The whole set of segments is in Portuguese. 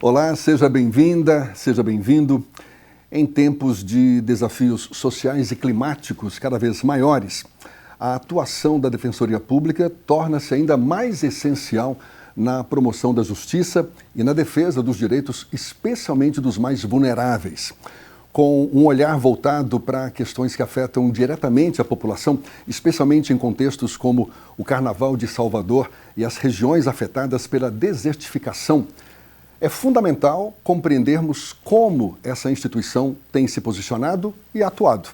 Olá, seja bem-vinda, seja bem-vindo. Em tempos de desafios sociais e climáticos cada vez maiores, a atuação da Defensoria Pública torna-se ainda mais essencial na promoção da justiça e na defesa dos direitos, especialmente dos mais vulneráveis. Com um olhar voltado para questões que afetam diretamente a população, especialmente em contextos como o Carnaval de Salvador e as regiões afetadas pela desertificação, é fundamental compreendermos como essa instituição tem se posicionado e atuado.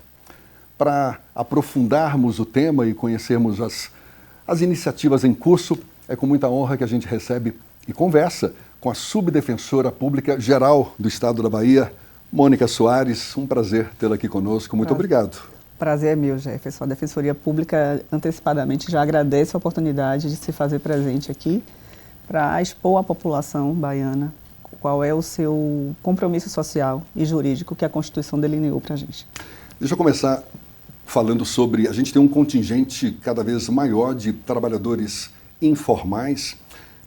Para aprofundarmos o tema e conhecermos as iniciativas em curso, é com muita honra que a gente recebe e conversa com a Subdefensora Pública Geral do Estado da Bahia, Mônica Soares. Um prazer tê-la aqui conosco. Muito obrigado. Prazer é meu, Jefferson. A Defensoria Pública antecipadamente já agradece a oportunidade de se fazer presente aqui para expor à população baiana qual é o seu compromisso social e jurídico que a Constituição delineou para a gente. Deixa eu começar falando sobre... A gente tem um contingente cada vez maior de trabalhadores informais.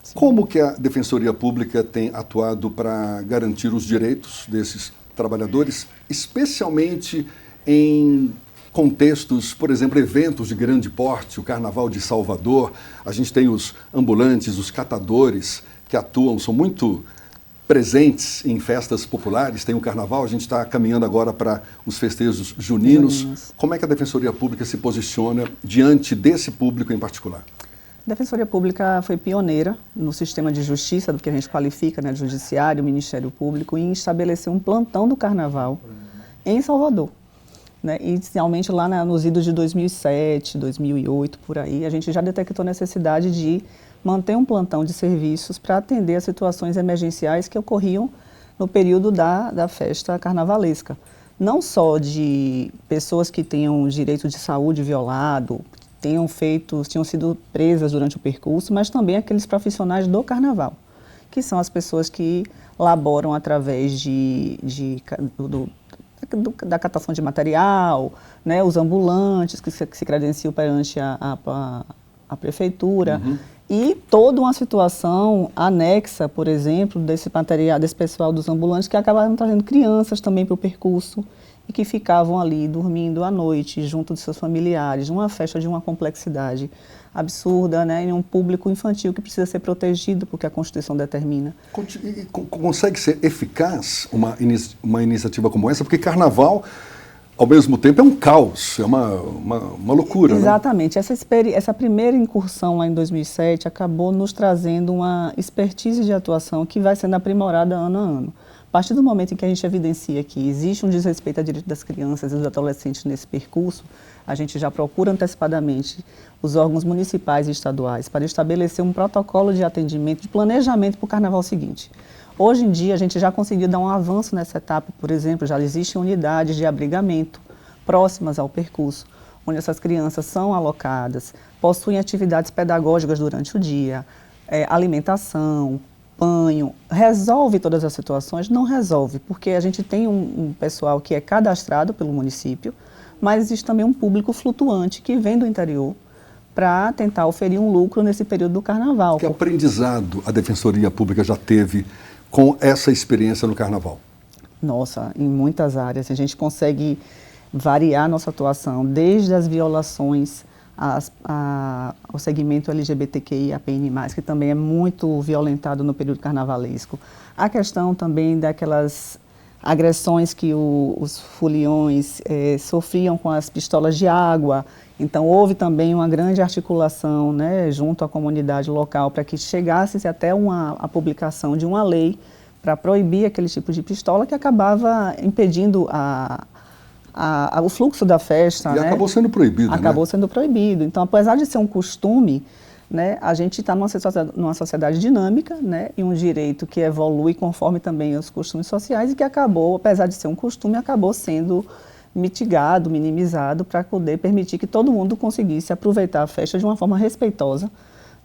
Sim. Como que a Defensoria Pública tem atuado para garantir os direitos desses trabalhadores, especialmente em contextos, por exemplo, eventos de grande porte, o Carnaval de Salvador, a gente tem os ambulantes, os catadores que atuam, são muito presentes em festas populares, tem o Carnaval, a gente está caminhando agora para os festejos juninos. Como é que a Defensoria Pública se posiciona diante desse público em particular? A Defensoria Pública foi pioneira no sistema de justiça, do que a gente qualifica, né, Judiciário, Ministério Público, em estabelecer um plantão do Carnaval em Salvador. Né? Inicialmente lá nos idos de 2007, 2008, por aí, a gente já detectou a necessidade de manter um plantão de serviços para atender as situações emergenciais que ocorriam no período da festa carnavalesca. Não só de pessoas que tenham direito de saúde violado, tinham sido presas durante o percurso, mas também aqueles profissionais do Carnaval, que são as pessoas que laboram através da catação de material, né, os ambulantes que se credenciam perante a prefeitura, e toda uma situação anexa, por exemplo, desse material, desse pessoal dos ambulantes, que acabaram trazendo crianças também para o percurso e que ficavam ali dormindo à noite junto de seus familiares, numa festa de uma complexidade absurda, né, em um público infantil que precisa ser protegido porque a Constituição determina. Consegue ser eficaz uma iniciativa como essa? Porque Carnaval, ao mesmo tempo, é um caos, é uma loucura. Exatamente. Né? Essa primeira incursão lá em 2007 acabou nos trazendo uma expertise de atuação que vai sendo aprimorada ano a ano. A partir do momento em que a gente evidencia que existe um desrespeito a direito das crianças e dos adolescentes nesse percurso, a gente já procura antecipadamente os órgãos municipais e estaduais para estabelecer um protocolo de atendimento, de planejamento para o Carnaval seguinte. Hoje em dia, a gente já conseguiu dar um avanço nessa etapa. Por exemplo, já existem unidades de abrigamento próximas ao percurso, onde essas crianças são alocadas, possuem atividades pedagógicas durante o dia, alimentação, banho. Resolve todas as situações? Não resolve, porque a gente tem um pessoal que é cadastrado pelo município, mas existe também um público flutuante que vem do interior para tentar oferir um lucro nesse período do Carnaval. Que aprendizado a Defensoria Pública já teve com essa experiência no Carnaval? Nossa, em muitas áreas. A gente consegue variar nossa atuação, desde as violações ao segmento LGBTQIAPN+, que também é muito violentado no período carnavalesco. A questão também daquelas agressões que os foliões sofriam com as pistolas de água. Então, houve também uma grande articulação, né, junto à comunidade local para que chegasse até a publicação de uma lei para proibir aquele tipo de pistola que acabava impedindo o fluxo da festa. E acabou sendo proibido, Acabou sendo proibido. Então, apesar de ser um costume, né, a gente está numa sociedade dinâmica, né, e um direito que evolui conforme também os costumes sociais e que acabou, apesar de ser um costume, acabou sendo mitigado, minimizado, para poder permitir que todo mundo conseguisse aproveitar a festa de uma forma respeitosa,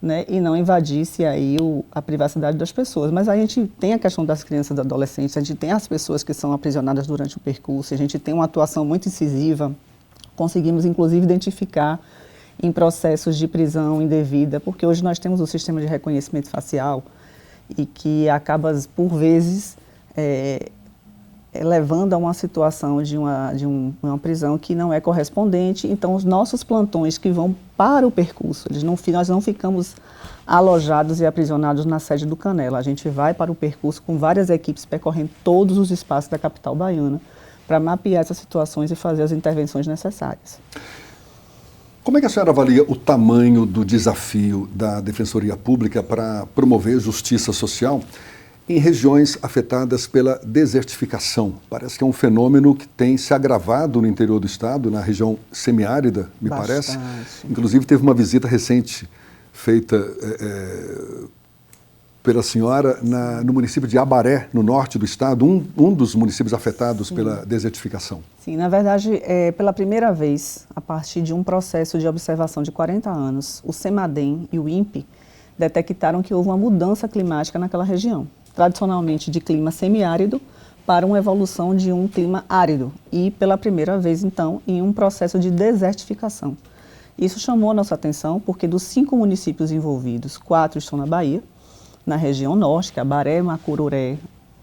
né, e não invadisse aí a privacidade das pessoas. Mas a gente tem a questão das crianças e dos adolescentes, a gente tem as pessoas que são aprisionadas durante o percurso, a gente tem uma atuação muito incisiva, conseguimos inclusive identificar em processos de prisão indevida, porque hoje nós temos o sistema de reconhecimento facial e que acaba, por vezes, levando a uma situação de uma prisão que não é correspondente. Então, os nossos plantões que vão para o percurso, nós não ficamos alojados e aprisionados na sede do Canela. A gente vai para o percurso com várias equipes percorrendo todos os espaços da capital baiana para mapear essas situações e fazer as intervenções necessárias. Como é que a senhora avalia o tamanho do desafio da Defensoria Pública para promover justiça social em regiões afetadas pela desertificação? Parece que é um fenômeno que tem se agravado no interior do estado, na região semiárida, me parece. Inclusive teve uma visita recente feita pela senhora no município de Abaré, no norte do estado, um dos municípios afetados pela desertificação. Sim, na verdade, pela primeira vez, a partir de um processo de observação de 40 anos, o CEMADEM e o INPE detectaram que houve uma mudança climática naquela região, tradicionalmente de clima semiárido para uma evolução de um clima árido e, pela primeira vez, então, em um processo de desertificação. Isso chamou a nossa atenção porque dos 5 municípios envolvidos, 4 estão na Bahia, na região norte, que é Abaré, Macururé.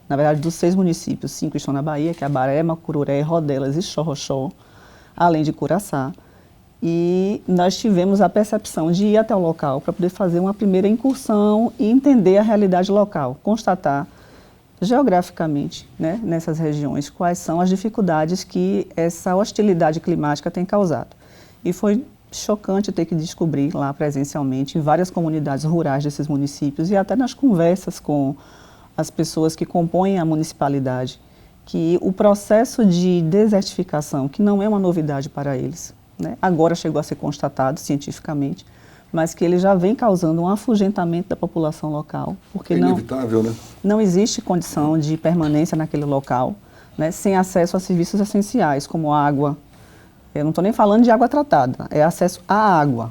Na verdade, dos 6 municípios, 5 estão na Bahia, que é Abaré, Macururé, Rodelas e Xorroxó, além de Curaçá. E nós tivemos a percepção de ir até o local para poder fazer uma primeira incursão e entender a realidade local, constatar geograficamente, né, nessas regiões, quais são as dificuldades que essa hostilidade climática tem causado. E foi chocante ter que descobrir lá presencialmente, em várias comunidades rurais desses municípios e até nas conversas com as pessoas que compõem a municipalidade, que o processo de desertificação, que não é uma novidade para eles, né, agora chegou a ser constatado cientificamente, mas que ele já vem causando um afugentamento da população local, porque inevitável, né? Não existe condição de permanência naquele local, né, sem acesso a serviços essenciais, como água. Eu não estou nem falando de água tratada, é acesso à água,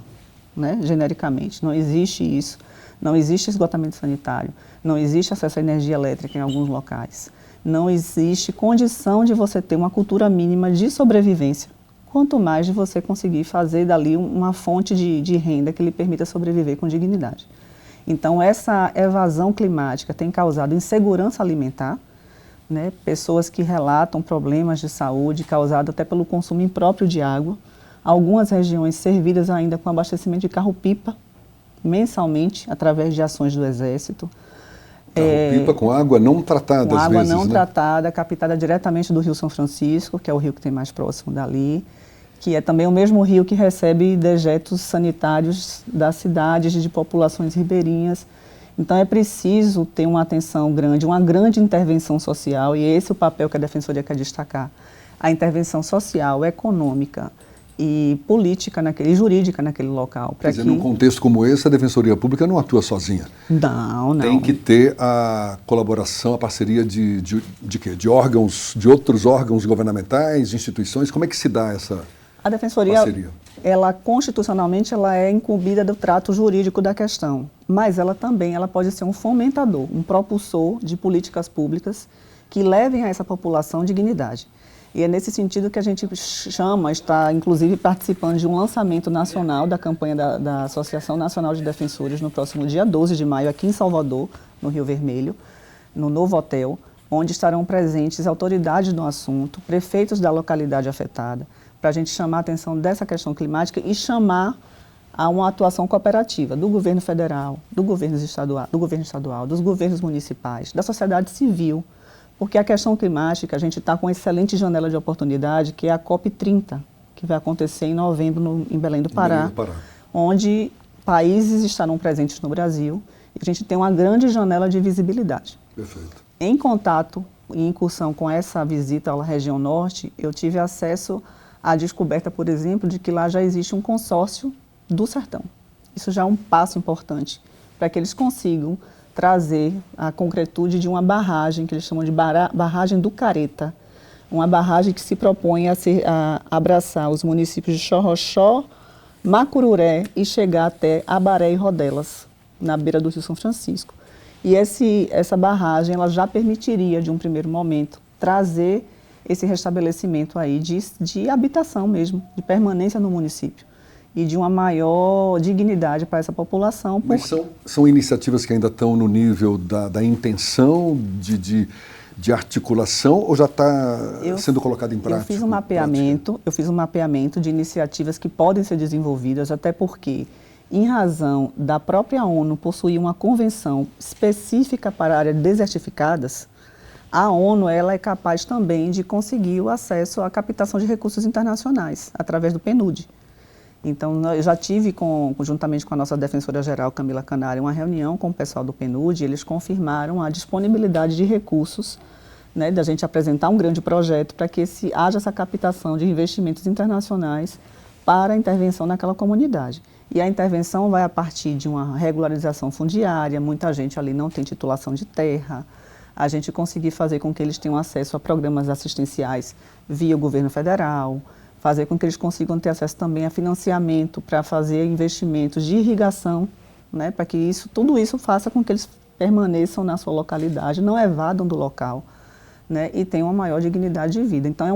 né, genericamente. Não existe isso, não existe esgotamento sanitário, não existe acesso à energia elétrica em alguns locais, não existe condição de você ter uma cultura mínima de sobrevivência, quanto mais de você conseguir fazer dali uma fonte de renda que lhe permita sobreviver com dignidade. Então, essa evasão climática tem causado insegurança alimentar, né, pessoas que relatam problemas de saúde causados até pelo consumo impróprio de água, algumas regiões servidas ainda com abastecimento de carro-pipa, mensalmente, através de ações do Exército. Carro-pipa com água não tratada, com às água vezes, não né? tratada, captada diretamente do Rio São Francisco, que é o rio que tem mais próximo dali, que é também o mesmo rio que recebe dejetos sanitários das cidades de populações ribeirinhas. Então, é preciso ter uma atenção grande, uma grande intervenção social, e esse é o papel que a Defensoria quer destacar. A intervenção social, econômica e política e jurídica naquele local. Quer dizer, num contexto como esse, a Defensoria Pública não atua sozinha. Não. Tem que ter a colaboração, a parceria de quê? De órgãos, de outros órgãos governamentais, de instituições. Como é que se dá essa a Defensoria, parceria? Ela constitucionalmente ela é incumbida do trato jurídico da questão, mas ela pode ser um fomentador, um propulsor de políticas públicas que levem a essa população dignidade. E é nesse sentido que a gente está inclusive participando de um lançamento nacional da campanha da Associação Nacional de Defensores no próximo dia 12 de maio, aqui em Salvador, no Rio Vermelho, no Novo Hotel, onde estarão presentes autoridades do assunto, prefeitos da localidade afetada, para a gente chamar a atenção dessa questão climática e chamar a uma atuação cooperativa do governo federal, do governo estadual, dos governos municipais, da sociedade civil, porque a questão climática, a gente está com uma excelente janela de oportunidade, que é a COP30, que vai acontecer em novembro em Belém do Pará, onde países estarão presentes no Brasil e a gente tem uma grande janela de visibilidade. Perfeito. Em contato e incursão com essa visita à região norte, eu tive acesso à descoberta, por exemplo, de que lá já existe um consórcio do sertão. Isso já é um passo importante para que eles consigam trazer a concretude de uma barragem, que eles chamam de barragem do Careta, uma barragem que se propõe a abraçar os municípios de Xorroxó, Macururé e chegar até Abaré e Rodelas, na beira do Rio São Francisco. E essa barragem ela já permitiria, de um primeiro momento, trazer esse restabelecimento aí de habitação mesmo, de permanência no município. e de uma maior dignidade para essa população. Mas são iniciativas que ainda estão no nível da intenção, de articulação, ou já está sendo colocado em prática? Eu fiz um mapeamento de iniciativas que podem ser desenvolvidas, até porque, em razão da própria ONU possuir uma convenção específica para áreas desertificadas, a ONU ela é capaz também de conseguir o acesso à captação de recursos internacionais, através do PNUD. Então, eu já tive, conjuntamente com a nossa defensora-geral, Camila Canário, uma reunião com o pessoal do PNUD, e eles confirmaram a disponibilidade de recursos, né, da gente apresentar um grande projeto para que haja essa captação de investimentos internacionais para a intervenção naquela comunidade. E a intervenção vai a partir de uma regularização fundiária, muita gente ali não tem titulação de terra, a gente conseguir fazer com que eles tenham acesso a programas assistenciais via o governo federal, fazer com que eles consigam ter acesso também a financiamento para fazer investimentos de irrigação, né, para que tudo isso faça com que eles permaneçam na sua localidade, não evadam do local, né, e tenham uma maior dignidade de vida. Então é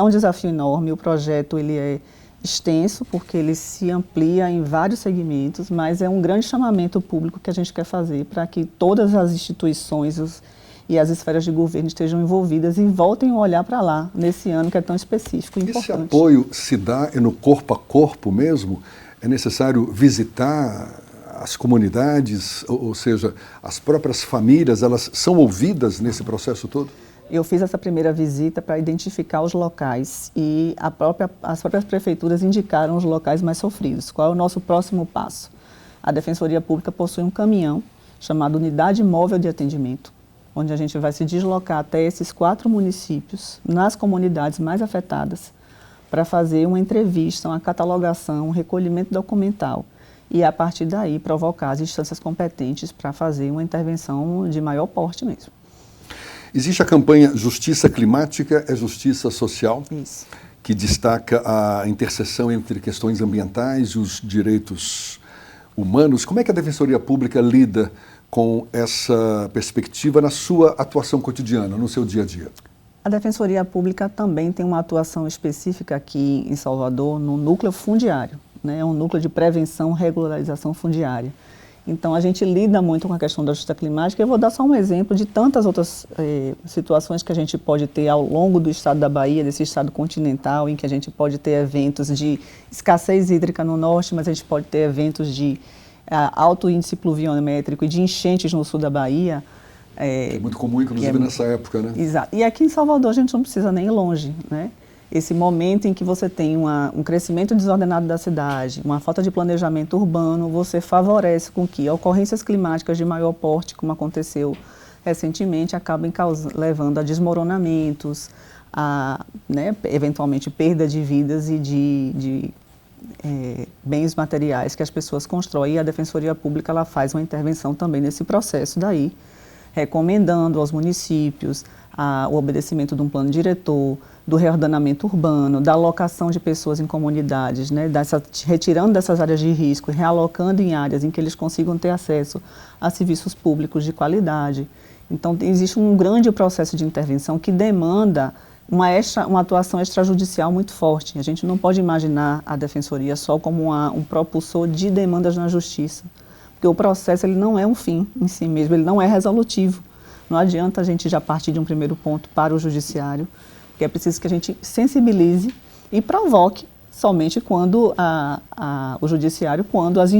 um desafio enorme, o projeto ele é extenso porque ele se amplia em vários segmentos, mas é um grande chamamento público que a gente quer fazer para que todas as instituições e as esferas de governo estejam envolvidas e voltem a olhar para lá, nesse ano que é tão específico e importante. Esse apoio se dá no corpo a corpo mesmo? É necessário visitar as comunidades, ou seja, as próprias famílias, elas são ouvidas nesse processo todo? Eu fiz essa primeira visita para identificar os locais e as próprias prefeituras indicaram os locais mais sofridos. Qual é o nosso próximo passo? A Defensoria Pública possui um caminhão chamado Unidade Móvel de Atendimento, onde a gente vai se deslocar até esses 4 municípios, nas comunidades mais afetadas, para fazer uma entrevista, uma catalogação, um recolhimento documental e, a partir daí, provocar as instâncias competentes para fazer uma intervenção de maior porte mesmo. Existe a campanha Justiça Climática é Justiça Social, Isso, que destaca a interseção entre questões ambientais e os direitos humanos. Como é que a Defensoria Pública lida com essa perspectiva na sua atuação cotidiana, no seu dia a dia? A Defensoria Pública também tem uma atuação específica aqui em Salvador no núcleo fundiário, né? É um núcleo de prevenção e regularização fundiária. Então, a gente lida muito com a questão da justiça climática. Eu vou dar só um exemplo de tantas outras situações que a gente pode ter ao longo do estado da Bahia, desse estado continental, em que a gente pode ter eventos de escassez hídrica no norte, mas a gente pode ter eventos de alto índice pluviométrico e de enchentes no sul da Bahia. É muito comum, inclusive, nessa época, né? Exato. E aqui em Salvador a gente não precisa nem ir longe, né? Esse momento em que você tem um crescimento desordenado da cidade, uma falta de planejamento urbano, você favorece com que ocorrências climáticas de maior porte, como aconteceu recentemente, acabem levando a desmoronamentos, né, eventualmente perda de vidas e de bens materiais que as pessoas constroem. E a Defensoria Pública ela faz uma intervenção também nesse processo daí, recomendando aos municípios o obedecimento de um plano diretor, do reordenamento urbano, da alocação de pessoas em comunidades, né, retirando dessas áreas de risco e realocando em áreas em que eles consigam ter acesso a serviços públicos de qualidade. Então, existe um grande processo de intervenção que demanda uma atuação extrajudicial muito forte. A gente não pode imaginar a Defensoria só como um propulsor de demandas na justiça, porque o processo ele não é um fim em si mesmo, ele não é resolutivo. Não adianta a gente já partir de um primeiro ponto para o judiciário, porque é preciso que a gente sensibilize e provoque somente quando o judiciário, quando as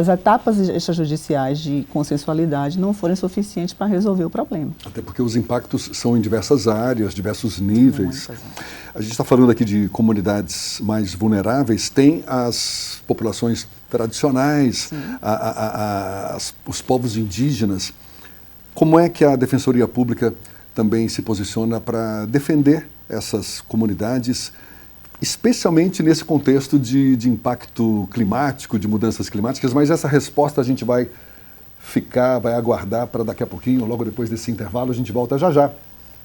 etapas extrajudiciais de consensualidade não forem suficientes para resolver o problema. Até porque os impactos são em diversas áreas, diversos níveis. A gente está falando aqui de comunidades mais vulneráveis, tem as populações tradicionais, os povos indígenas. Como é que a Defensoria Pública também se posiciona para defender essas comunidades, especialmente nesse contexto de impacto climático, de mudanças climáticas? Mas essa resposta a gente vai aguardar para daqui a pouquinho, logo depois desse intervalo, a gente volta já,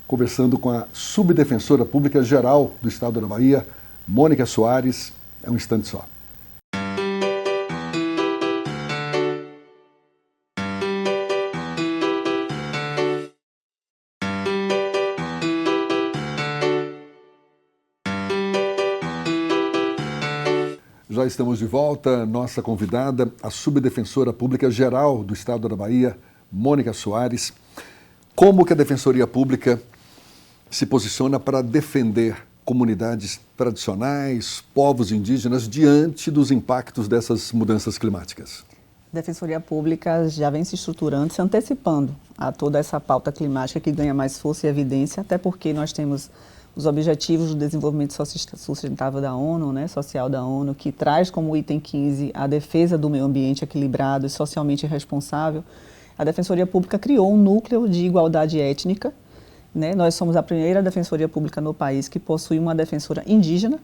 conversando com a Subdefensora Pública Geral do Estado da Bahia, Mônica Soares. É um instante só. já estamos de volta. Nossa convidada, a subdefensora pública geral do Estado da Bahia, Mônica Soares. Como que a Defensoria Pública se posiciona para defender comunidades tradicionais, povos indígenas, diante dos impactos dessas mudanças climáticas? A Defensoria Pública já vem se estruturando, se antecipando a toda essa pauta climática que ganha mais força e evidência, até porque nós temos os Objetivos do Desenvolvimento Sustentável da ONU, social da ONU, que traz como item 15 a defesa do meio ambiente equilibrado e socialmente responsável. A Defensoria Pública criou um núcleo de igualdade étnica. Nós somos a primeira Defensoria Pública no país que possui uma defensora indígena.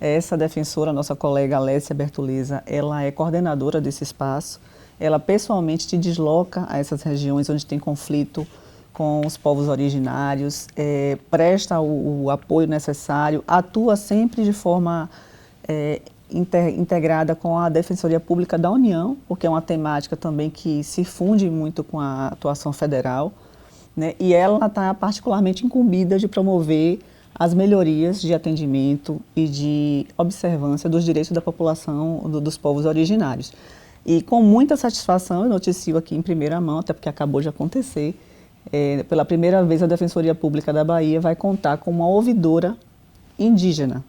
Essa defensora, nossa colega Alessia Bertoleza, ela é coordenadora desse espaço. Ela pessoalmente se desloca a essas regiões onde tem conflito com os povos originários, presta o apoio necessário, atua sempre de forma integrada com a Defensoria Pública da União, porque é uma temática também que se funde muito com a atuação federal, e ela está particularmente incumbida de promover as melhorias de atendimento e de observância dos direitos da população dos povos originários. E com muita satisfação, eu noticio aqui em primeira mão, até porque acabou de acontecer, pela primeira vez a Defensoria Pública da Bahia vai contar com uma ouvidora indígena.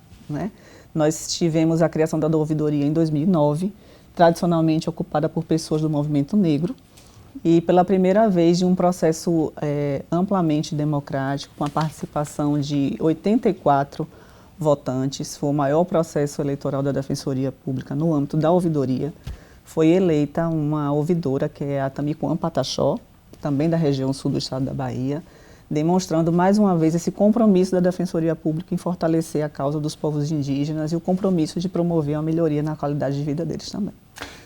Nós tivemos a criação da ouvidoria em 2009, tradicionalmente ocupada por pessoas do movimento negro, e pela primeira vez de um processo amplamente democrático, com a participação de 84 votantes, foi o maior processo eleitoral da Defensoria Pública no âmbito da ouvidoria. Foi eleita uma ouvidora, que é a Tamicuã Pataxó, também da região sul do estado da Bahia, demonstrando mais uma vez esse compromisso da Defensoria Pública em fortalecer a causa dos povos indígenas e o compromisso de promover a melhoria na qualidade de vida deles também.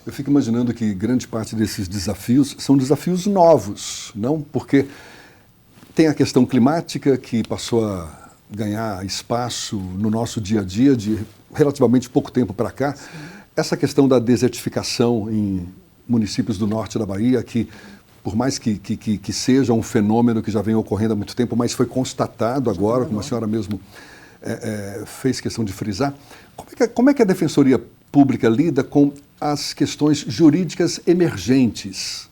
Eu fico imaginando que grande parte desses desafios são desafios novos, não? Porque tem a questão climática que passou a ganhar espaço no nosso dia a dia de relativamente pouco tempo para cá. Sim. Essa questão da desertificação em municípios do norte da Bahia, que por mais que seja um fenômeno que já vem ocorrendo há muito tempo, mas foi constatado agora, como a senhora mesmo fez questão de frisar. Como é que a Defensoria Pública lida com as questões jurídicas emergentes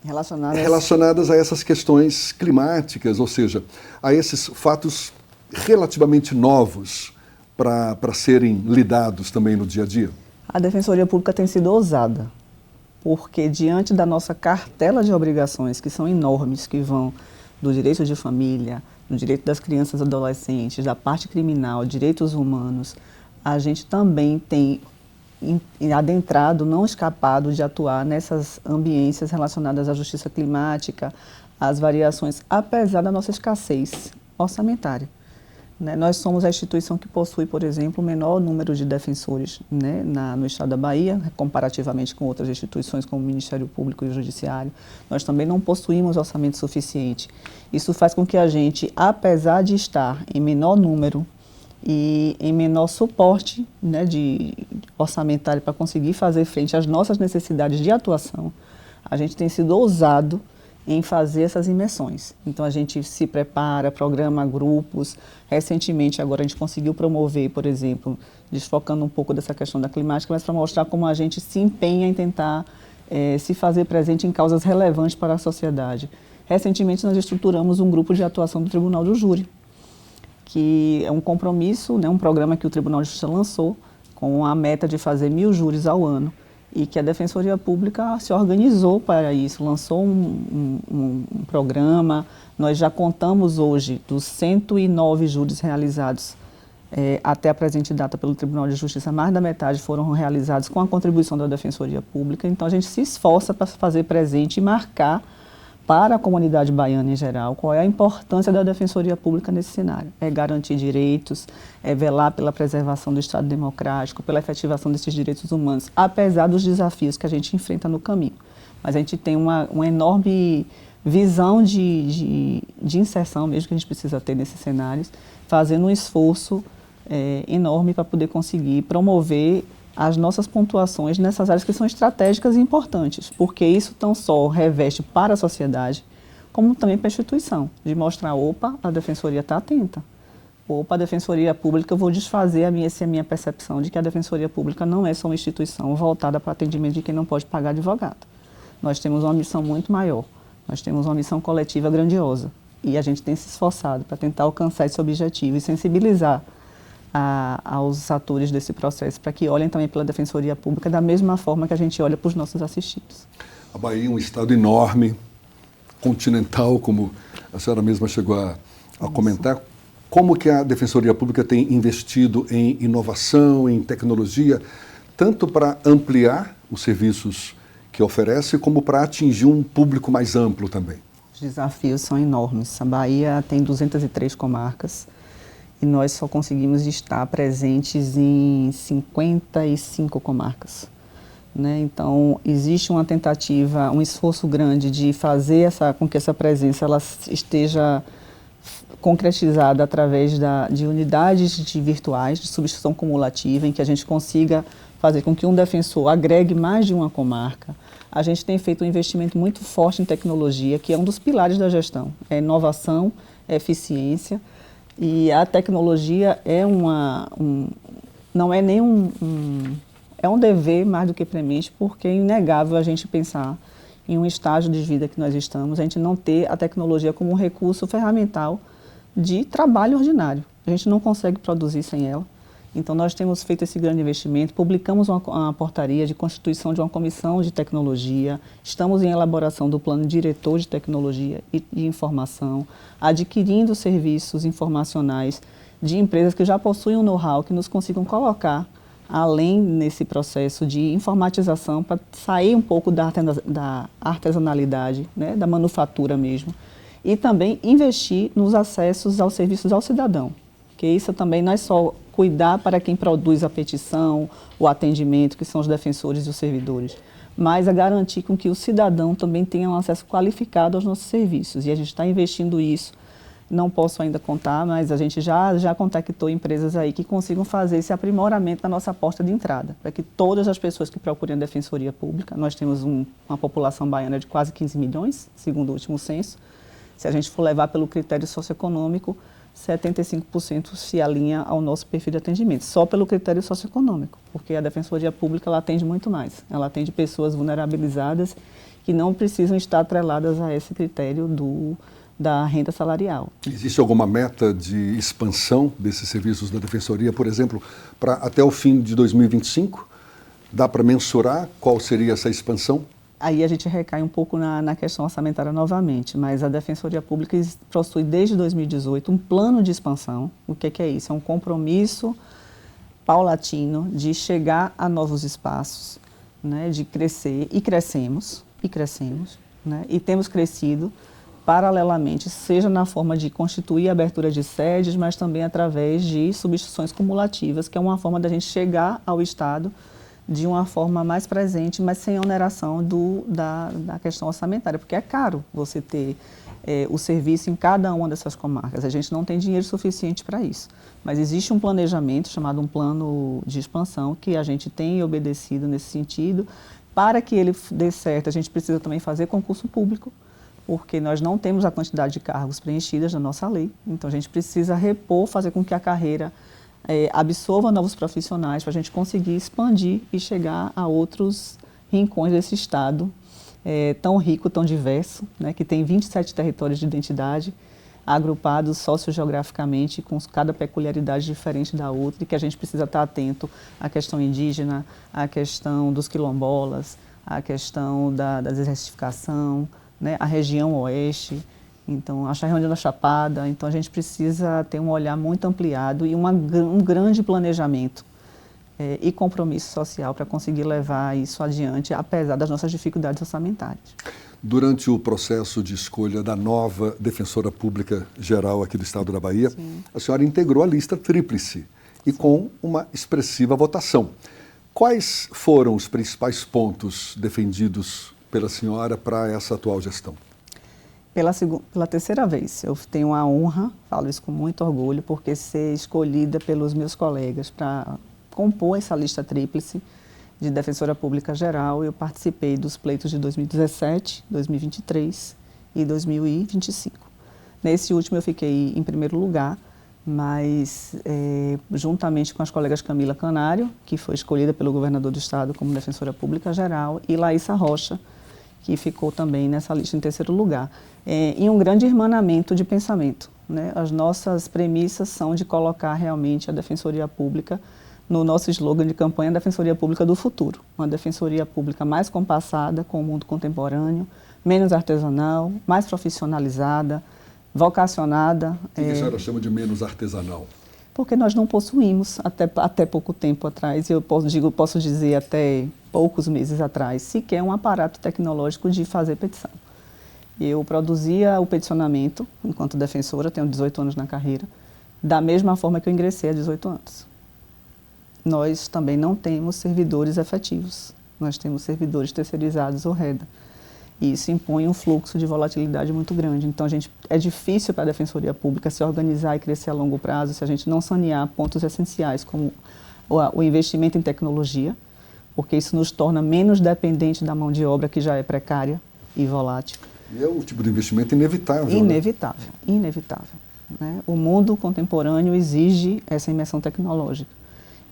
relacionadas a essas questões climáticas, ou seja, a esses fatos relativamente novos para serem lidados também no dia a dia? A Defensoria Pública tem sido ousada, porque diante da nossa cartela de obrigações, que são enormes, que vão do direito de família, do direito das crianças e adolescentes, da parte criminal, direitos humanos, a gente também tem adentrado, não escapado de atuar nessas ambiências relacionadas à justiça climática, às variações, apesar da nossa escassez orçamentária. Nós somos a instituição que possui, por exemplo, o menor número de defensores no estado da Bahia, comparativamente com outras instituições como o Ministério Público e o Judiciário. Nós também não possuímos orçamento suficiente. Isso faz com que a gente, apesar de estar em menor número e em menor suporte orçamentário para conseguir fazer frente às nossas necessidades de atuação, a gente tem sido ousado em fazer essas imersões. Então a gente se prepara, programa grupos. Recentemente agora a gente conseguiu promover, por exemplo, desfocando um pouco dessa questão da climática, mas para mostrar como a gente se empenha em tentar se fazer presente em causas relevantes para a sociedade. Recentemente nós estruturamos um grupo de atuação do Tribunal do Júri, que é um compromisso, um programa que o Tribunal de Justiça lançou com a meta de fazer 1.000 júris ao ano, e que a Defensoria Pública se organizou para isso, lançou um programa. Nós já contamos hoje dos 109 júris realizados até a presente data pelo Tribunal de Justiça, mais da metade foram realizados com a contribuição da Defensoria Pública. Então a gente se esforça para fazer presente e marcar para a comunidade baiana em geral qual é a importância da Defensoria Pública nesse cenário. É garantir direitos, é velar pela preservação do Estado democrático, pela efetivação desses direitos humanos, apesar dos desafios que a gente enfrenta no caminho. Mas a gente tem uma enorme visão de inserção mesmo que a gente precisa ter nesses cenários, fazendo um esforço enorme para poder conseguir promover as nossas pontuações nessas áreas que são estratégicas e importantes, porque isso não só reveste para a sociedade, como também para a instituição, de mostrar, opa, a Defensoria está atenta. vou para a Defensoria Pública, eu vou desfazer essa minha percepção de que a Defensoria Pública não é só uma instituição voltada para o atendimento de quem não pode pagar advogado. Nós temos uma missão muito maior, nós temos uma missão coletiva grandiosa e a gente tem se esforçado para tentar alcançar esse objetivo e sensibilizar aos atores desse processo para que olhem também pela Defensoria Pública da mesma forma que a gente olha para os nossos assistidos. A Bahia é um estado enorme, continental, como a senhora mesma chegou a comentar. Como que a Defensoria Pública tem investido em inovação, em tecnologia, tanto para ampliar os serviços que oferece, como para atingir um público mais amplo também? Os desafios são enormes. A Bahia tem 203 comarcas e nós só conseguimos estar presentes em 55 comarcas. Né? Então, existe uma tentativa, um esforço grande de fazer com que essa presença ela esteja concretizada através de unidades virtuais de substituição cumulativa, em que a gente consiga fazer com que um defensor agregue mais de uma comarca. A gente tem feito um investimento muito forte em tecnologia, que é um dos pilares da gestão. É inovação, é eficiência, e a tecnologia é não é nem é um dever mais do que premente, porque é inegável a gente pensar em um estágio de vida que nós estamos, a gente não ter a tecnologia como um recurso ferramental de trabalho ordinário. A gente não consegue produzir sem ela. Então, nós temos feito esse grande investimento, publicamos uma portaria de constituição de uma comissão de tecnologia, estamos em elaboração do plano diretor de tecnologia e de informação, adquirindo serviços informacionais de empresas que já possuem um know-how, que nos consigam colocar além nesse processo de informatização para sair um pouco da artesanalidade, né, da manufatura mesmo, e também investir nos acessos aos serviços ao cidadão, que isso também não é só cuidar para quem produz a petição, o atendimento, que são os defensores e os servidores, mas a garantir com que o cidadão também tenha um acesso qualificado aos nossos serviços, e a gente está investindo isso. Não posso ainda contar, mas a gente já contactou empresas aí que consigam fazer esse aprimoramento na nossa porta de entrada, para que todas as pessoas que procurem a Defensoria Pública, nós temos uma população baiana de quase 15 milhões, segundo o último censo. Se a gente for levar pelo critério socioeconômico, 75% se alinha ao nosso perfil de atendimento, só pelo critério socioeconômico, porque a Defensoria Pública ela atende muito mais. Ela atende pessoas vulnerabilizadas que não precisam estar atreladas a esse critério da renda salarial. Existe alguma meta de expansão desses serviços da Defensoria, por exemplo, para até o fim de 2025? Dá para mensurar qual seria essa expansão? Aí a gente recai um pouco na questão orçamentária novamente, mas a Defensoria Pública possui desde 2018 um plano de expansão. O que é isso? É um compromisso paulatino de chegar a novos espaços, né, de crescer, e crescemos, né, e temos crescido paralelamente, seja na forma de constituir a abertura de sedes, mas também através de substituições cumulativas, que é uma forma da gente chegar ao Estado de uma forma mais presente, mas sem oneração da questão orçamentária, porque é caro você ter o serviço em cada uma dessas comarcas. A gente não tem dinheiro suficiente para isso, mas existe um planejamento chamado um plano de expansão que a gente tem obedecido nesse sentido. Para que ele dê certo, a gente precisa também fazer concurso público, porque nós não temos a quantidade de cargos preenchidas na nossa lei, então a gente precisa repor, fazer com que a carreira absorva novos profissionais para a gente conseguir expandir e chegar a outros rincões desse estado tão rico, tão diverso, né, que tem 27 territórios de identidade, agrupados sociogeograficamente, com cada peculiaridade diferente da outra, e que a gente precisa estar atento à questão indígena, à questão dos quilombolas, à questão da desertificação, né, a região oeste, então a região da Chapada. Então a gente precisa ter um olhar muito ampliado e um grande planejamento e compromisso social para conseguir levar isso adiante, apesar das nossas dificuldades orçamentárias. Durante o processo de escolha da nova Defensora Pública Geral aqui do Estado da Bahia, sim, a senhora integrou a lista tríplice e com uma expressiva votação. Quais foram os principais pontos defendidos pela senhora para essa atual gestão? Pela terceira vez, eu tenho a honra, falo isso com muito orgulho, porque ser escolhida pelos meus colegas para compor essa lista tríplice de Defensora Pública Geral, eu participei dos pleitos de 2017, 2023 e 2025. Nesse último eu fiquei em primeiro lugar, mas juntamente com as colegas Camila Canário, que foi escolhida pelo governador do estado como defensora pública geral, e Laísa Rocha, que ficou também nessa lista em terceiro lugar, em um grande irmanamento de pensamento, né? As nossas premissas são de colocar realmente a Defensoria Pública no nosso slogan de campanha, Defensoria Pública do Futuro, uma Defensoria Pública mais compassada com o mundo contemporâneo, menos artesanal, mais profissionalizada, vocacionada. O que a senhora chama de menos artesanal? Porque nós não possuímos, até pouco tempo atrás, eu posso dizer até poucos meses atrás, sequer um aparato tecnológico de fazer petição. Eu produzia o peticionamento enquanto defensora, tenho 18 anos na carreira, da mesma forma que eu ingressei há 18 anos. Nós também não temos servidores efetivos, nós temos servidores terceirizados ou REDA. E isso impõe um fluxo de volatilidade muito grande. Então, é difícil para a Defensoria Pública se organizar e crescer a longo prazo se a gente não sanear pontos essenciais, como o investimento em tecnologia, porque isso nos torna menos dependentes da mão de obra, que já é precária e volátil. E é um tipo de investimento inevitável. Inevitável, né? Inevitável. Né? O mundo contemporâneo exige essa imersão tecnológica.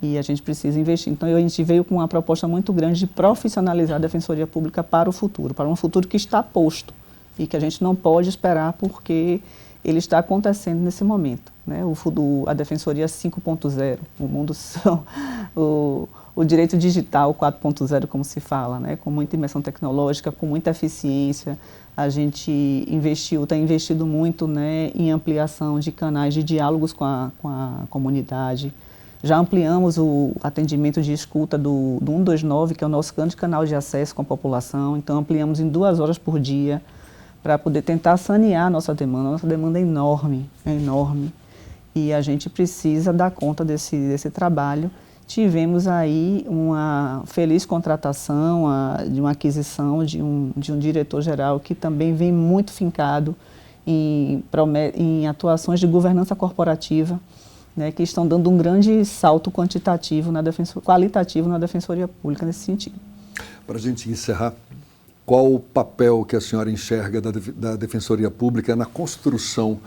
E a gente precisa investir. Então, a gente veio com uma proposta muito grande de profissionalizar a Defensoria Pública para o futuro, para um futuro que está posto e que a gente não pode esperar porque ele está acontecendo nesse momento. Né? A Defensoria 5.0, o mundo, o direito digital 4.0, como se fala, né? Com muita imersão tecnológica, com muita eficiência. A gente tem investido muito, né, em ampliação de canais de diálogos com a comunidade. Já ampliamos o atendimento de escuta do 129, que é o nosso grande canal de acesso com a população. Então, ampliamos em 2 horas por dia para poder tentar sanear a nossa demanda. A nossa demanda é enorme, e a gente precisa dar conta desse trabalho. Tivemos aí uma feliz contratação de uma aquisição de um diretor-geral que também vem muito fincado em atuações de governança corporativa, né, que estão dando um grande salto qualitativo na Defensoria Pública nesse sentido. Para a gente encerrar, qual o papel que a senhora enxerga da Defensoria Pública na construção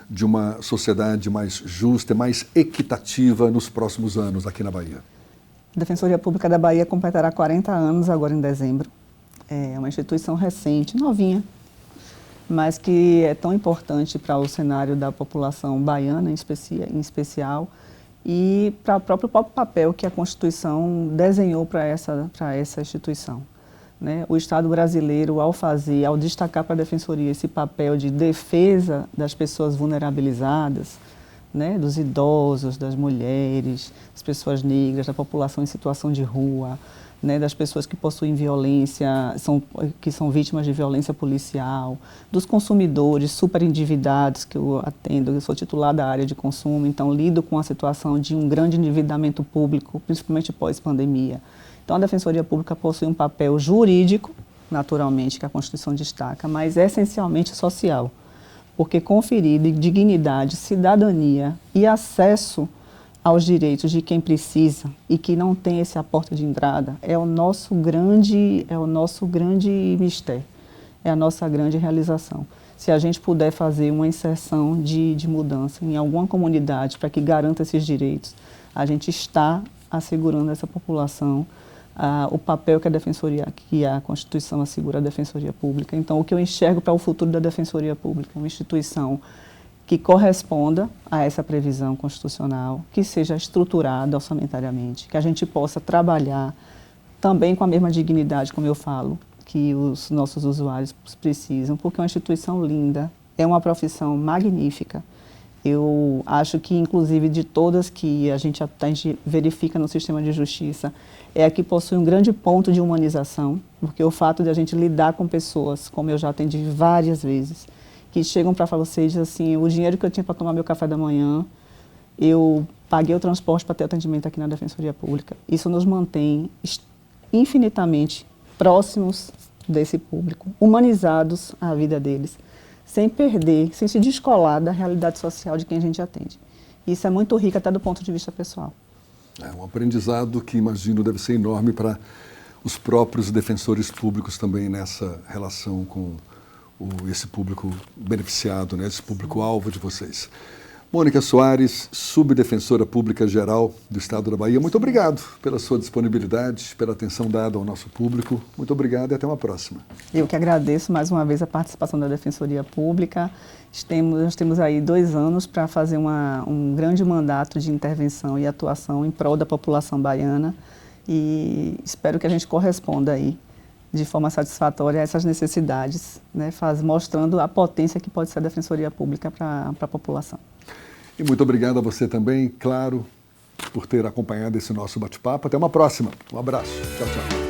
de uma sociedade mais justa e mais equitativa nos próximos anos aqui na Bahia? A Defensoria Pública da Bahia completará 40 anos agora em dezembro. É uma instituição recente, novinha, mas que é tão importante para o cenário da população baiana em especial e para o próprio papel que a Constituição desenhou para essa instituição. Né? O Estado brasileiro, ao destacar para a Defensoria esse papel de defesa das pessoas vulnerabilizadas, né? Dos idosos, das mulheres, das pessoas negras, da população em situação de rua, né, das pessoas que possuem violência, que são vítimas de violência policial, dos consumidores super endividados que eu atendo. Eu sou titular da área de consumo, então lido com a situação de um grande endividamento público, principalmente pós-pandemia. Então a Defensoria Pública possui um papel jurídico, naturalmente, que a Constituição destaca, mas essencialmente social, porque conferir dignidade, cidadania e acesso aos direitos de quem precisa e que não tem esse aporte de entrada é o nosso grande mistério, é a nossa grande realização. Se a gente puder fazer uma inserção de mudança em alguma comunidade para que garanta esses direitos, a gente está assegurando a essa população o papel que a Constituição assegura à Defensoria Pública. Então, o que eu enxergo para o futuro da Defensoria Pública é uma instituição que corresponda a essa previsão constitucional, que seja estruturada orçamentariamente, que a gente possa trabalhar também com a mesma dignidade, como eu falo, que os nossos usuários precisam, porque é uma instituição linda, é uma profissão magnífica. Eu acho que, inclusive, de todas que a gente verifica no sistema de justiça, é a que possui um grande ponto de humanização, porque o fato de a gente lidar com pessoas, como eu já atendi várias vezes, que chegam para você e dizem assim, o dinheiro que eu tinha para tomar meu café da manhã, eu paguei o transporte para ter atendimento aqui na Defensoria Pública. Isso nos mantém infinitamente próximos desse público, humanizados à vida deles, sem perder, sem se descolar da realidade social de quem a gente atende. Isso é muito rico até do ponto de vista pessoal. É um aprendizado que imagino deve ser enorme para os próprios defensores públicos também nessa relação com esse público beneficiado, né, esse público-alvo de vocês. Mônica Soares, subdefensora pública geral do Estado da Bahia, muito obrigado pela sua disponibilidade, pela atenção dada ao nosso público. Muito obrigado e até uma próxima. Eu que agradeço mais uma vez a participação da Defensoria Pública. Nós temos aí 2 anos para fazer um grande mandato de intervenção e atuação em prol da população baiana e espero que a gente corresponda aí de forma satisfatória a essas necessidades, né, mostrando a potência que pode ser a Defensoria Pública para a população. E muito obrigado a você também, claro, por ter acompanhado esse nosso bate-papo. Até uma próxima. Um abraço. Tchau, tchau.